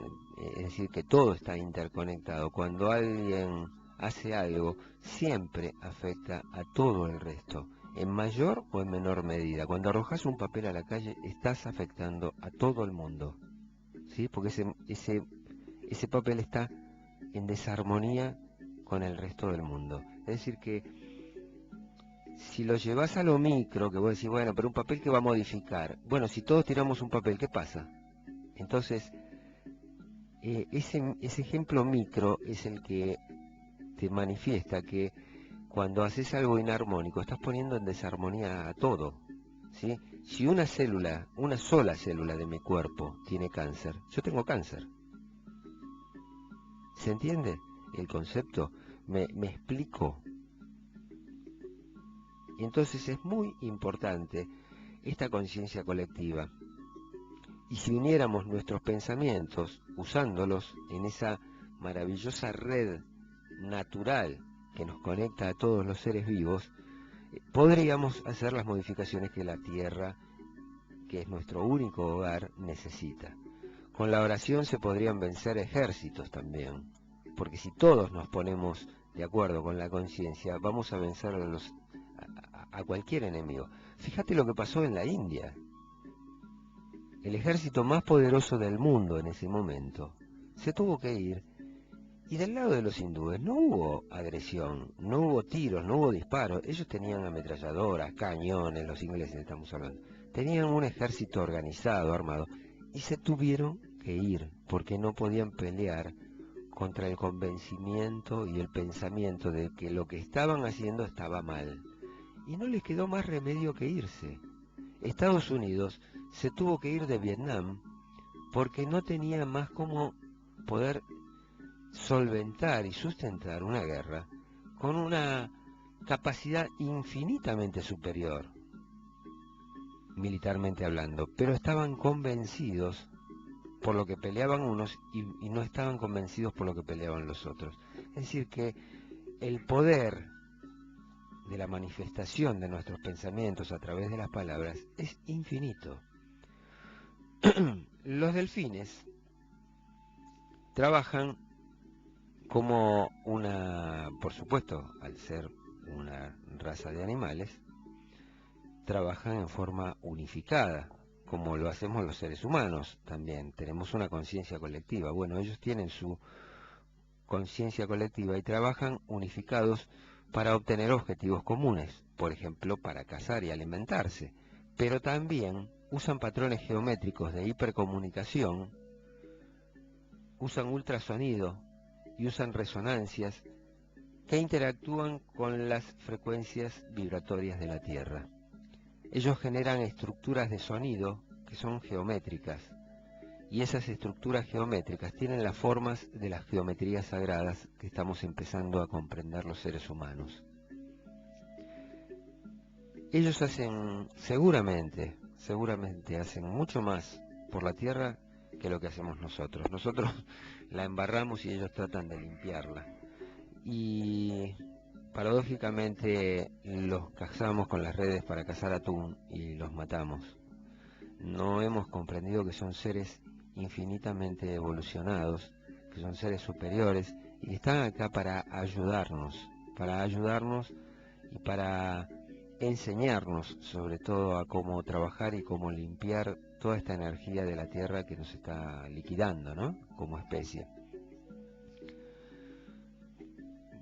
es decir, que todo está interconectado, cuando alguien hace algo, siempre afecta a todo el resto, en mayor o en menor medida. Cuando arrojas un papel a la calle, estás afectando a todo el mundo, ¿sí?, porque ese papel está en desarmonía con el resto del mundo. Es decir que si lo llevas a lo micro, que vos decís, bueno, pero un papel que va a modificar. Bueno, si todos tiramos un papel, ¿qué pasa? Entonces, ese ejemplo micro es el que te manifiesta que cuando haces algo inarmónico, estás poniendo en desarmonía a todo, ¿sí? Si una sola célula de mi cuerpo tiene cáncer, yo tengo cáncer. ¿Se entiende el concepto? ¿Me explico? Y entonces es muy importante esta conciencia colectiva. Y si uniéramos nuestros pensamientos, usándolos en esa maravillosa red natural que nos conecta a todos los seres vivos, podríamos hacer las modificaciones que la Tierra, que es nuestro único hogar, necesita. Con la oración se podrían vencer ejércitos también, porque si todos nos ponemos de acuerdo con la conciencia, vamos a vencer a cualquier enemigo. Fíjate lo que pasó en la India. El ejército más poderoso del mundo en ese momento se tuvo que ir, y del lado de los hindúes no hubo agresión, no hubo tiros, no hubo disparos. Ellos tenían ametralladoras, cañones, los ingleses estamos hablando. Tenían un ejército organizado, armado, y se tuvieron que ir porque no podían pelear contra el convencimiento y el pensamiento de que lo que estaban haciendo estaba mal. Y no les quedó más remedio que irse. Estados Unidos se tuvo que ir de Vietnam porque no tenía más cómo poder solventar y sustentar una guerra con una capacidad infinitamente superior, militarmente hablando, pero estaban convencidos por lo que peleaban unos y no estaban convencidos por lo que peleaban los otros. Es decir, que el poder de la manifestación de nuestros pensamientos a través de las palabras es infinito. Los delfines trabajan como por supuesto, al ser una raza de animales, trabajan en forma unificada, como lo hacemos los seres humanos también. Tenemos una conciencia colectiva. Bueno, ellos tienen su conciencia colectiva y trabajan unificados para obtener objetivos comunes, por ejemplo, para cazar y alimentarse, pero también usan patrones geométricos de hipercomunicación, usan ultrasonido y usan resonancias que interactúan con las frecuencias vibratorias de la Tierra. Ellos generan estructuras de sonido que son geométricas, y esas estructuras geométricas tienen las formas de las geometrías sagradas que estamos empezando a comprender los seres humanos. Ellos hacen, seguramente hacen mucho más por la Tierra que lo que hacemos nosotros. Nosotros la embarramos y ellos tratan de limpiarla. Y paradójicamente los cazamos con las redes para cazar atún y los matamos. No hemos comprendido que son seres infinitamente evolucionados, que son seres superiores y que están acá para ayudarnos y para enseñarnos sobre todo a cómo trabajar y cómo limpiar toda esta energía de la Tierra que nos está liquidando, ¿no?, como especie.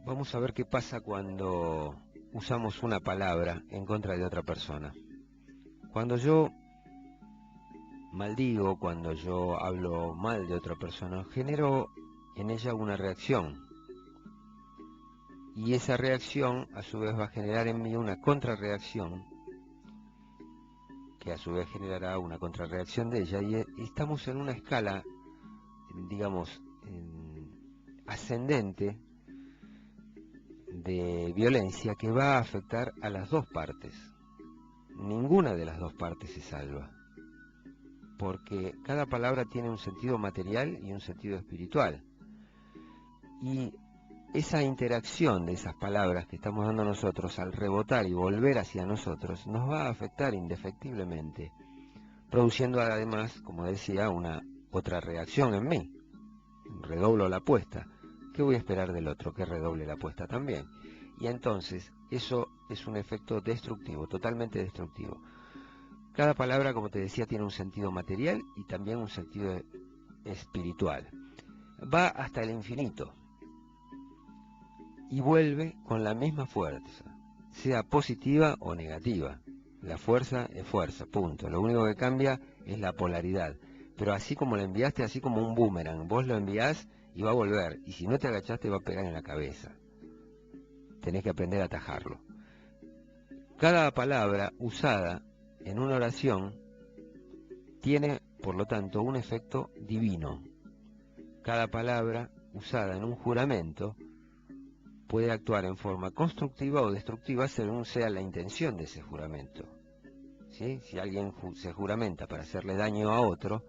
Vamos a ver qué pasa cuando usamos una palabra en contra de otra persona. Cuando yo maldigo, cuando yo hablo mal de otra persona, genero en ella una reacción. Y esa reacción a su vez va a generar en mí una contrarreacción, que a su vez generará una contrarreacción de ella, y estamos en una escala, digamos, ascendente de violencia que va a afectar a las dos partes. Ninguna de las dos partes se salva, porque cada palabra tiene un sentido material y un sentido espiritual. Y esa interacción de esas palabras que estamos dando nosotros al rebotar y volver hacia nosotros nos va a afectar indefectiblemente, produciendo además, como decía, una otra reacción en mí. Redoblo la apuesta. ¿Qué voy a esperar del otro? Que redoble la apuesta también. Y entonces eso es un efecto destructivo, totalmente destructivo. Cada palabra, como te decía, tiene un sentido material y también un sentido espiritual. Va hasta el infinito y vuelve con la misma fuerza, sea positiva o negativa. La fuerza es fuerza, punto. Lo único que cambia es la polaridad. Pero así como lo enviaste, así como un boomerang, vos lo enviás y va a volver. Y si no te agachaste, va a pegar en la cabeza. Tenés que aprender a atajarlo. Cada palabra usada en una oración tiene, por lo tanto, un efecto divino. Cada palabra usada en un juramento puede actuar en forma constructiva o destructiva según sea la intención de ese juramento. ¿sí? Si alguien se juramenta para hacerle daño a otro,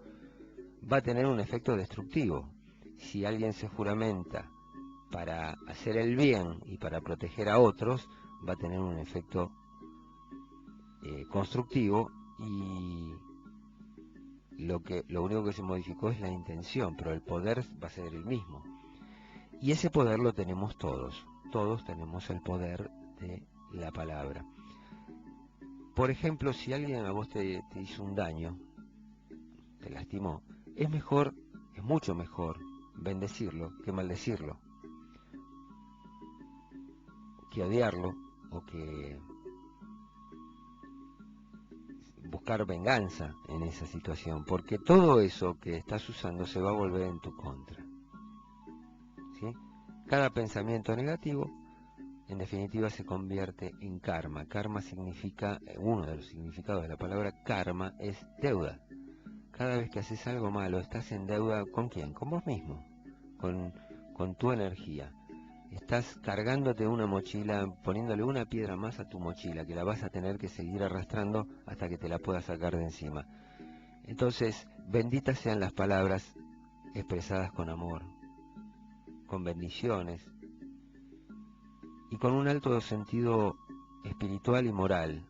va a tener un efecto destructivo. Si alguien se juramenta para hacer el bien y para proteger a otros, va a tener un efecto constructivo, y lo único que se modificó es la intención, pero el poder va a ser el mismo. Y ese poder lo tenemos todos. Todos tenemos el poder de la palabra. Por ejemplo, si alguien a vos te hizo un daño, te lastimó, es mucho mejor bendecirlo que maldecirlo, que odiarlo, o que buscar venganza en esa situación, porque todo eso que estás usando se va a volver en tu contra, ¿sí? Cada pensamiento negativo, en definitiva, se convierte en karma. Karma significa, uno de los significados de la palabra karma es deuda. Cada vez que haces algo malo, estás en deuda ¿con quién? Con vos mismo, con tu energía. Estás cargándote una mochila, poniéndole una piedra más a tu mochila, que la vas a tener que seguir arrastrando hasta que te la puedas sacar de encima. Entonces, benditas sean las palabras expresadas con amor, con bendiciones y con un alto sentido espiritual y moral,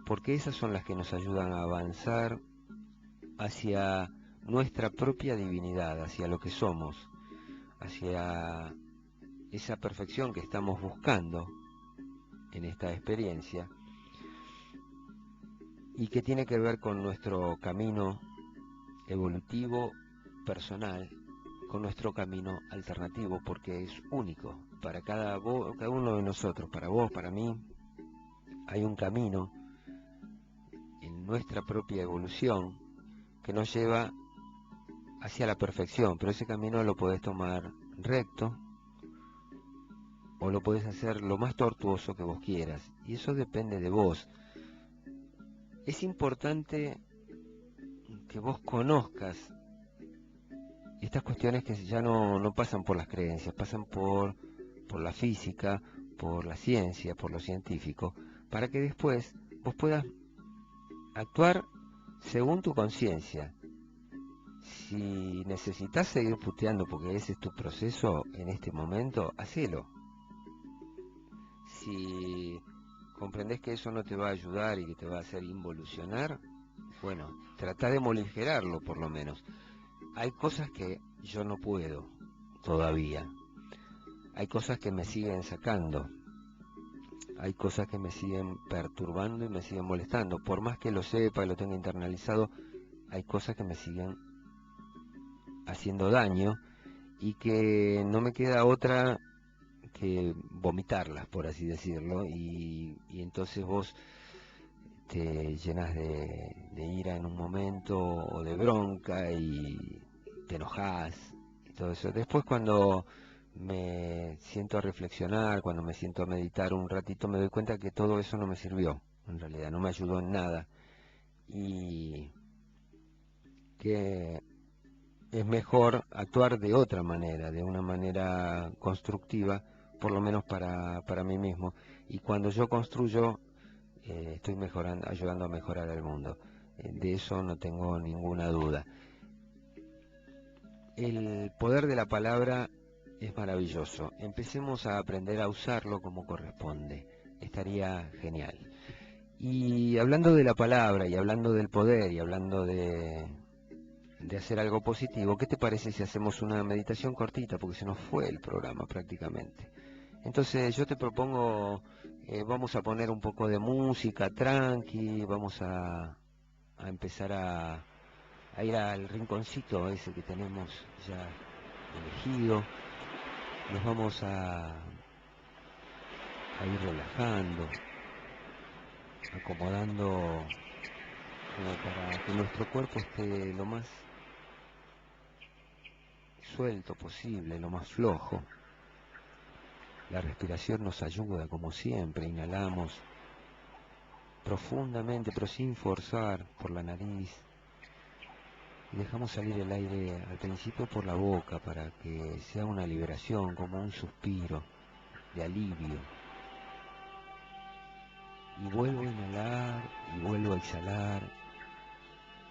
porque esas son las que nos ayudan a avanzar hacia nuestra propia divinidad, hacia lo que somos, hacia esa perfección que estamos buscando en esta experiencia, y que tiene que ver con nuestro camino evolutivo personal, con nuestro camino alternativo, porque es único para cada uno de nosotros. Para vos, para mí, hay un camino en nuestra propia evolución que nos lleva hacia la perfección, pero ese camino lo podés tomar recto o lo podés hacer lo más tortuoso que vos quieras, y eso depende de vos. Es importante que vos conozcas estas cuestiones que ya no pasan por las creencias, pasan por la física, por la ciencia, por lo científico, para que después vos puedas actuar según tu conciencia. Si necesitas seguir puteando porque ese es tu proceso en este momento, hacelo. Si comprendés que eso no te va a ayudar y que te va a hacer involucionar, bueno, trata de moligerarlo por lo menos. Hay cosas que yo no puedo todavía. Hay cosas que me siguen sacando. Hay cosas que me siguen perturbando y me siguen molestando. Por más que lo sepa y lo tenga internalizado, hay cosas que me siguen haciendo daño y que no me queda otra que vomitarlas, por así decirlo, y entonces vos te llenas de ira en un momento o de bronca y te enojás y todo eso. Después, cuando me siento a reflexionar, cuando me siento a meditar un ratito, me doy cuenta que todo eso no me sirvió, en realidad no me ayudó en nada, y que es mejor actuar de otra manera, de una manera constructiva, por lo menos para mí mismo. Y cuando yo construyo, estoy mejorando, ayudando a mejorar el mundo. De eso no tengo ninguna duda. El poder de la palabra es maravilloso. Empecemos a aprender a usarlo como corresponde. Estaría genial. Y hablando de la palabra, y hablando del poder, y hablando de hacer algo positivo, ¿qué te parece si hacemos una meditación cortita? Porque se nos fue el programa prácticamente. Entonces yo te propongo, vamos a poner un poco de música tranqui, vamos a empezar a ir al rinconcito ese que tenemos ya elegido. Nos vamos a ir relajando, acomodando como para que nuestro cuerpo esté lo más suelto posible, lo más flojo. La respiración nos ayuda, como siempre. Inhalamos profundamente, pero sin forzar, por la nariz, y dejamos salir el aire al principio por la boca para que sea una liberación, como un suspiro de alivio. y vuelvo a inhalar y vuelvo a exhalar,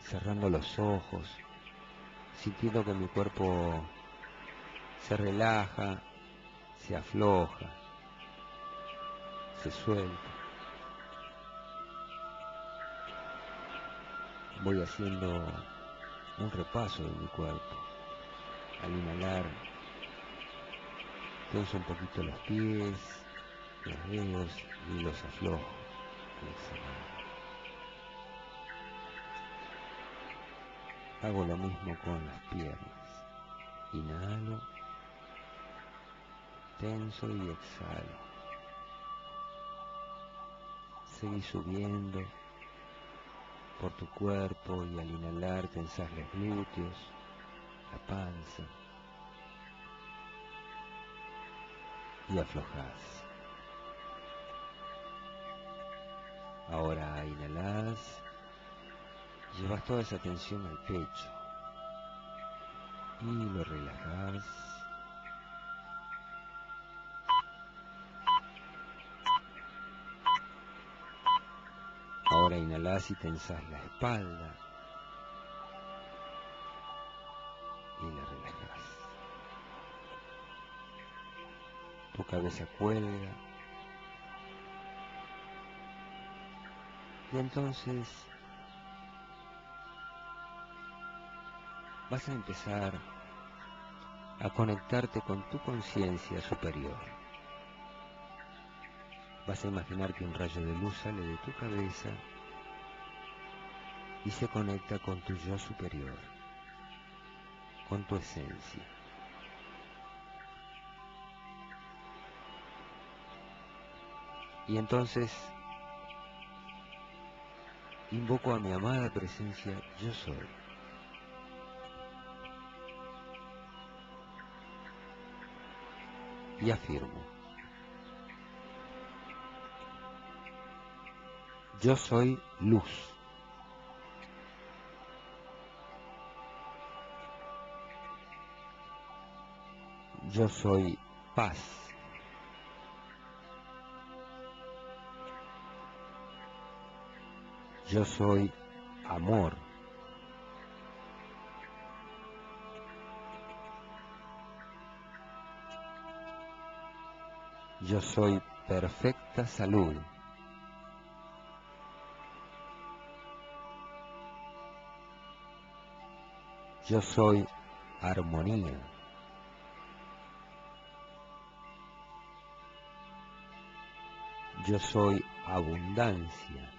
cerrando los ojos, sintiendo que mi cuerpo se relaja, se afloja, se suelta. Voy haciendo un repaso de mi cuerpo. Al inhalar, tenso un poquito los pies, los dedos y los aflojo al exhalar. Hago lo mismo con las piernas. Inhalo, tenso y exhalo. Seguí subiendo por tu cuerpo y al inhalar tensás los glúteos, la panza y aflojás. Ahora inhalás, llevas toda esa tensión al pecho y lo relajás. Ahora inhalás y tensás la espalda y la relajás. Tu cabeza cuelga y entonces vas a empezar a conectarte con tu conciencia superior. Vas a imaginar que un rayo de luz sale de tu cabeza y se conecta con tu yo superior, con tu esencia. Y entonces invoco a mi amada presencia yo soy. Y afirmo: yo soy luz. Yo soy paz. Yo soy amor. Yo soy perfecta salud. Yo soy armonía. Yo soy abundancia.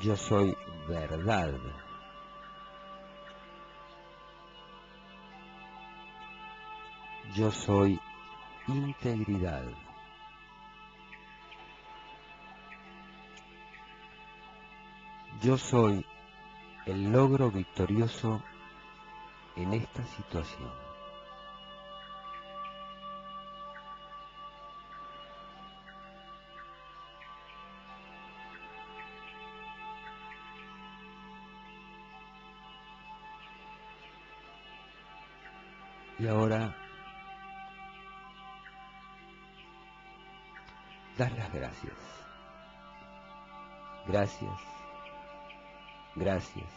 Yo soy verdad. Yo soy integridad. Yo soy el logro victorioso en esta situación. Y ahora das las gracias. Gracias, gracias,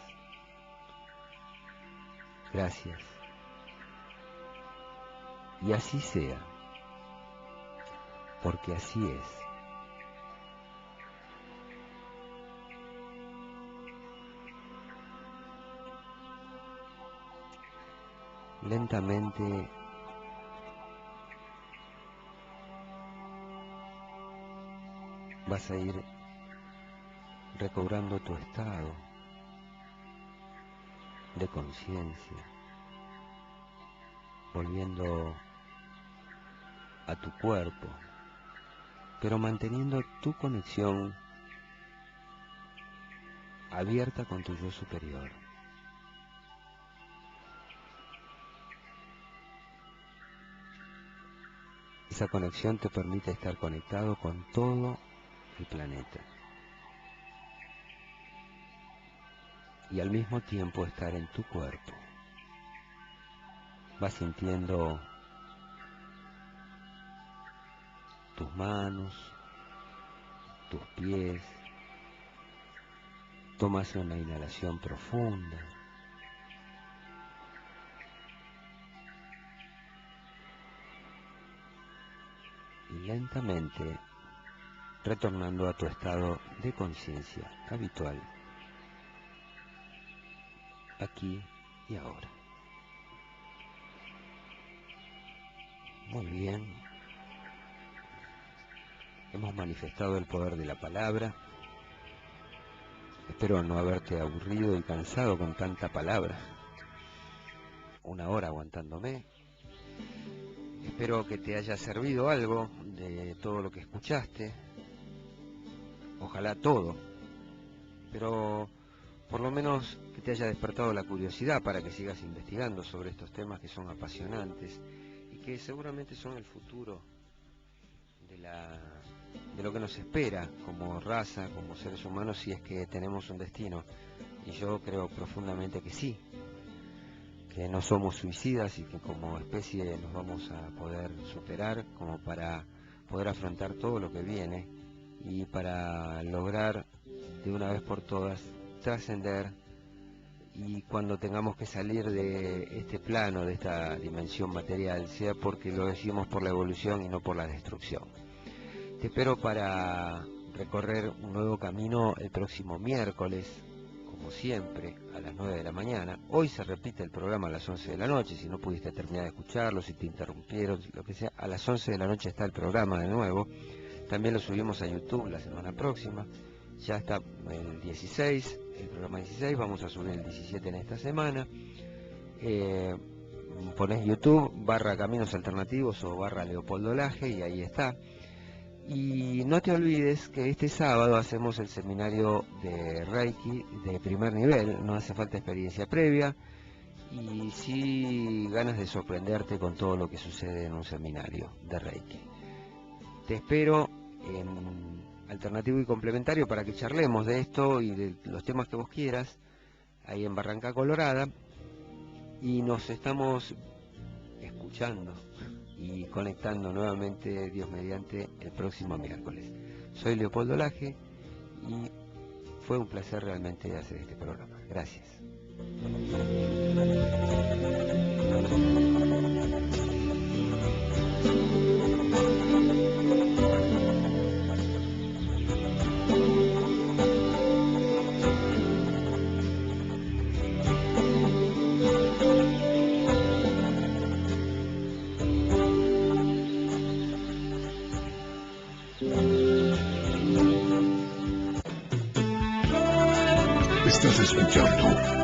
gracias. Y así sea, porque así es. Lentamente vas a ir recobrando tu estado de conciencia, volviendo a tu cuerpo, pero manteniendo tu conexión abierta con tu yo superior. Esa conexión te permite estar conectado con todo el planeta y al mismo tiempo estar en tu cuerpo. Vas sintiendo tus manos, tus pies. Tomas una inhalación profunda. Y lentamente retornando a tu estado de conciencia habitual, aquí y ahora. Muy bien. Hemos manifestado el poder de la palabra. Espero no haberte aburrido y cansado con tanta palabra. 1 hora aguantándome. Espero que te haya servido algo de todo lo que escuchaste. Ojalá todo. Pero por lo menos que te haya despertado la curiosidad para que sigas investigando sobre estos temas que son apasionantes y que seguramente son el futuro de lo que nos espera como raza, como seres humanos, si es que tenemos un destino. Y yo creo profundamente que sí, que no somos suicidas y que como especie nos vamos a poder superar como para poder afrontar todo lo que viene y para lograr de una vez por todas trascender, y cuando tengamos que salir de este plano, de esta dimensión material, sea porque lo decimos por la evolución y no por la destrucción. Te espero para recorrer un nuevo camino el próximo miércoles, como siempre, a las 9 de la mañana. Hoy se repite el programa a las 11 de la noche, si no pudiste terminar de escucharlo, si te interrumpieron, lo que sea, a las 11 de la noche está el programa de nuevo. También lo subimos a YouTube la semana próxima. Ya está el 16, el programa 16, vamos a subir el 17 en esta semana. Ponés YouTube, /Caminos Alternativos o /Leopoldo Laje y ahí está. Y no te olvides que este sábado hacemos el seminario de Reiki de primer nivel, no hace falta experiencia previa, y sí ganas de sorprenderte con todo lo que sucede en un seminario de Reiki. Te espero en Alternativo y Complementario para que charlemos de esto y de los temas que vos quieras, ahí en Barranca Colorada, y nos estamos escuchando y conectando nuevamente, Dios mediante, el próximo miércoles. Soy Leopoldo Laje y fue un placer realmente hacer este programa. Gracias. Estás escuchando